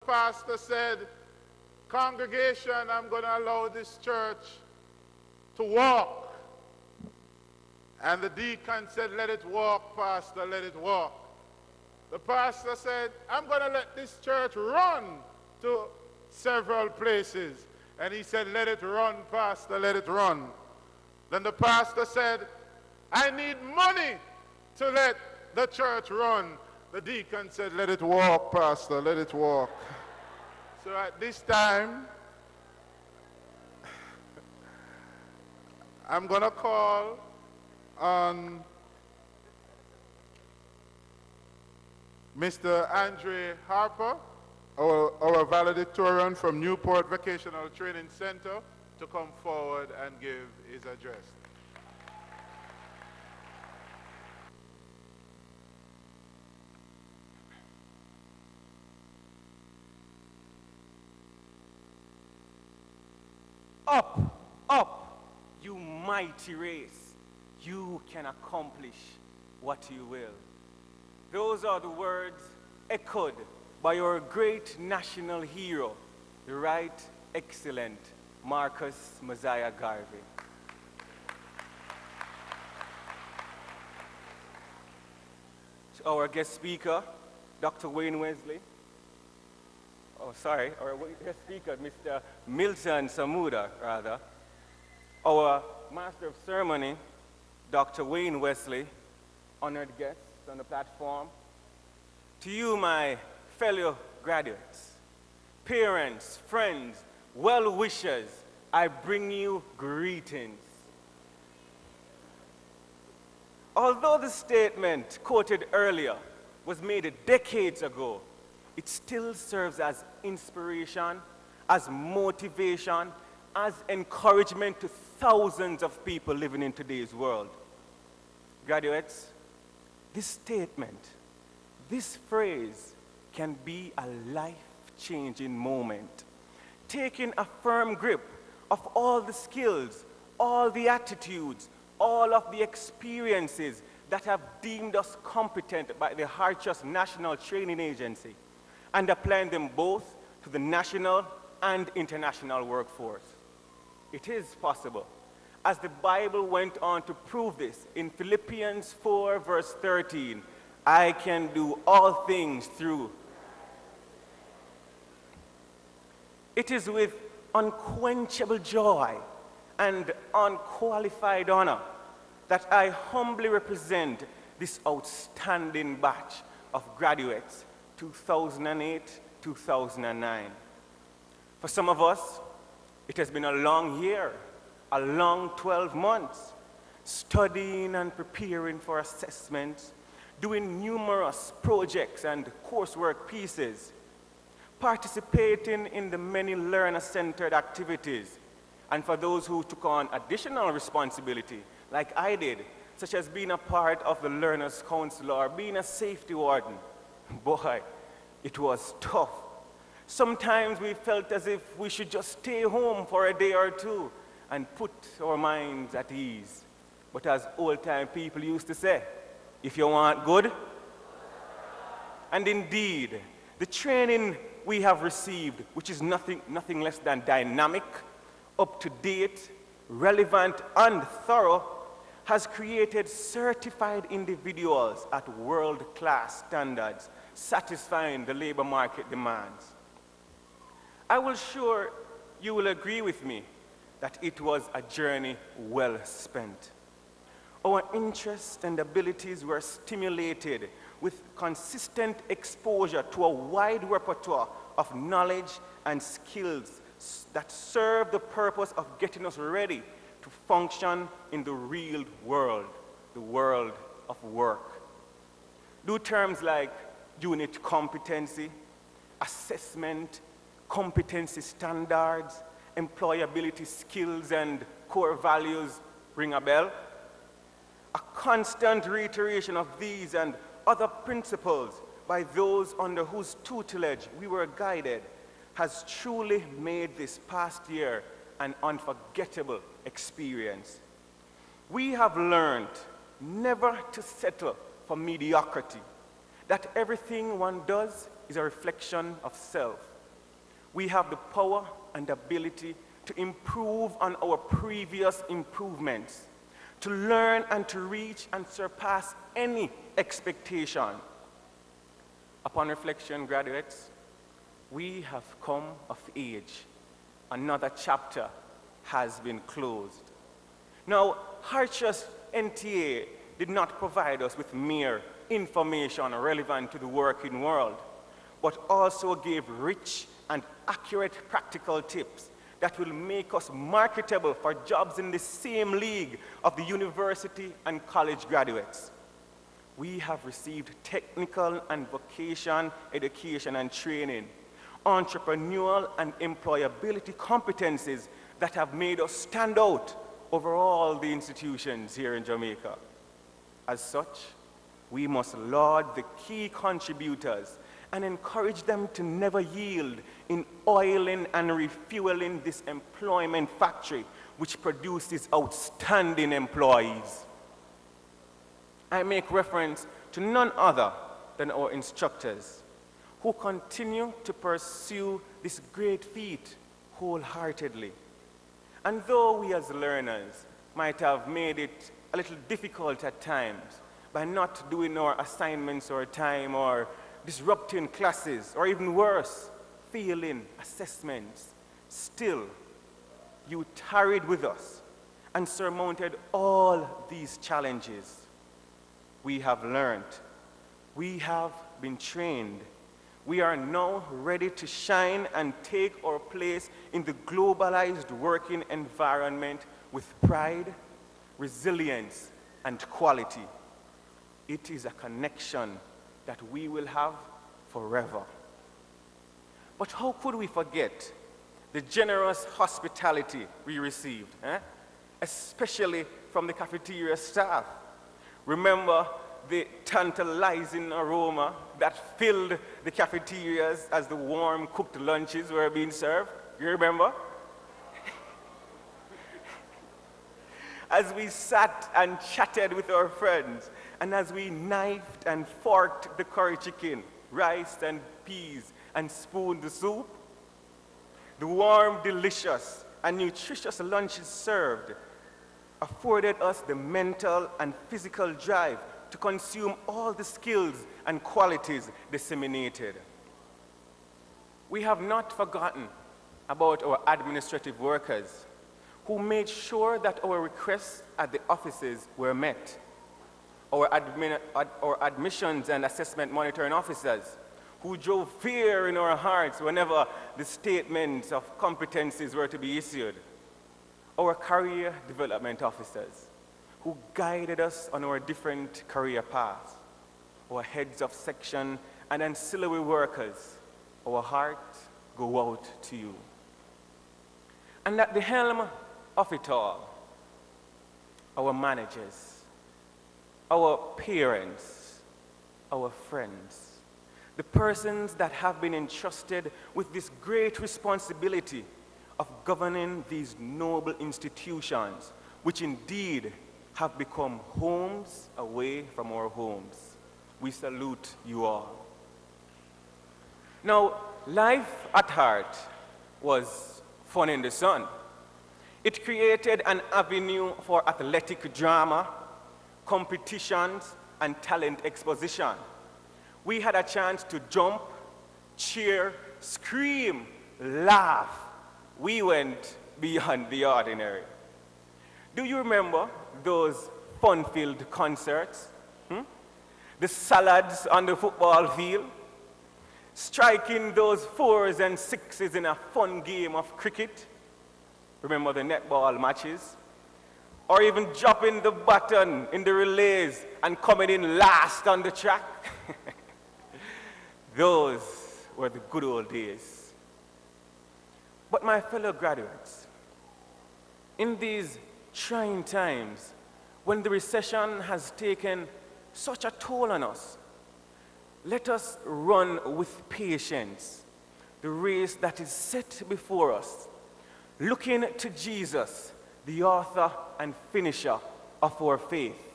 pastor said, congregation, I'm going to allow this church to walk. And the deacon said, let it walk, pastor, let it walk. The pastor said, I'm going to let this church run to several places. And he said, let it run, pastor, let it run. Then the pastor said, I need money to let the church run. The deacon said, let it walk, pastor, let it walk. So at this time, I'm going to call on Mr. Andre Harper, our valedictorian from Newport Vocational Training Center, to come forward and give his address. Up, up, you mighty race. You can accomplish what you will. Those are the words echoed by our great national hero, the Right Excellent Marcus Mosiah Garvey. To our guest speaker, Dr. Wayne Wesley. Oh, sorry, our guest speaker, Mr. Milton Samuda, rather. Our Master of Ceremony, Dr. Wayne Wesley, honored guests on the platform. To you, my fellow graduates, parents, friends, well-wishers, I bring you greetings. Although the statement quoted earlier was made decades ago, it still serves as inspiration, as motivation, as encouragement to thousands of people living in today's world. Graduates, this statement, this phrase can be a life-changing moment, taking a firm grip of all the skills, all the attitudes, all of the experiences that have deemed us competent by the Hartrust National Training Agency, and applying them both to the national and international workforce. It is possible, as the Bible went on to prove this in Philippians 4, verse 13, I can do all things through. It is with unquenchable joy and unqualified honor that I humbly represent this outstanding batch of graduates 2008-2009. For some of us, it has been a long year, a long 12 months, studying and preparing for assessments, doing numerous projects and coursework pieces, participating in the many learner-centered activities, and for those who took on additional responsibility, like I did, such as being a part of the Learners' Council or being a safety warden. Boy, it was tough. Sometimes we felt as if we should just stay home for a day or two and put our minds at ease. But as old-time people used to say, if you want good, and indeed, the training we have received, which is nothing less than dynamic, up-to-date, relevant, and thorough, has created certified individuals at world-class standards, satisfying the labor market demands. I will sure you will agree with me that it was a journey well spent. Our interests and abilities were stimulated with consistent exposure to a wide repertoire of knowledge and skills that serve the purpose of getting us ready to function in the real world, the world of work. Do terms like unit competency, assessment, competency standards, employability skills, and core values ring a bell? A constant reiteration of these and other principles by those under whose tutelage we were guided has truly made this past year an unforgettable experience. We have learned never to settle for mediocrity, that everything one does is a reflection of self, We have the power and ability to improve on our previous improvements, to learn and to reach and surpass any expectation. Upon reflection, graduates, we have come of age. Another chapter has been closed. Now, Harsh's NTA did not provide us with mere information relevant to the working world, but also gave rich and accurate practical tips that will make us marketable for jobs in the same league of the university and college graduates. We have received technical and vocation education and training, entrepreneurial and employability competencies that have made us stand out over all the institutions here in Jamaica. As such, we must laud the key contributors and encourage them to never yield in oiling and refueling this employment factory which produces outstanding employees. I make reference to none other than our instructors who continue to pursue this great feat wholeheartedly. And though we as learners might have made it a little difficult at times by not doing our assignments or time or disrupting classes or even worse, failing assessments, still you tarried with us and surmounted all these challenges. We have learned, we have been trained. We are now ready to shine and take our place in the globalized working environment with pride, resilience, and quality. It is a connection that we will have forever. But how could we forget the generous hospitality we received, especially from the cafeteria staff? Remember the tantalizing aroma that filled the cafeterias as the warm cooked lunches were being served? You remember? As we sat and chatted with our friends, and as we knifed and forked the curry chicken, rice and peas, and spooned the soup, the warm, delicious, and nutritious lunches served afforded us the mental and physical drive to consume all the skills and qualities disseminated. We have not forgotten about our administrative workers who made sure that our requests at the offices were met. Our admissions and assessment monitoring officers who drove fear in our hearts whenever the statements of competencies were to be issued. Our career development officers who guided us on our different career paths. Our heads of section and ancillary workers, our hearts go out to you. And at the helm of it all, our managers, our parents, our friends, the persons that have been entrusted with this great responsibility of governing these noble institutions, which indeed have become homes away from our homes. We salute you all. Now, life at Heart was fun in the sun. It created an avenue for athletic drama, competitions, and talent exposition. We had a chance to jump, cheer, scream, laugh. We went beyond the ordinary. Do you remember those fun-filled concerts? The salads on the football field? Striking those 4s and 6s in a fun game of cricket? Remember the netball matches? Or even dropping the baton in the relays and coming in last on the track? Those were the good old days. But my fellow graduates, in these trying times, when the recession has taken such a toll on us, let us run with patience the race that is set before us, looking to Jesus, the author and finisher of our faith.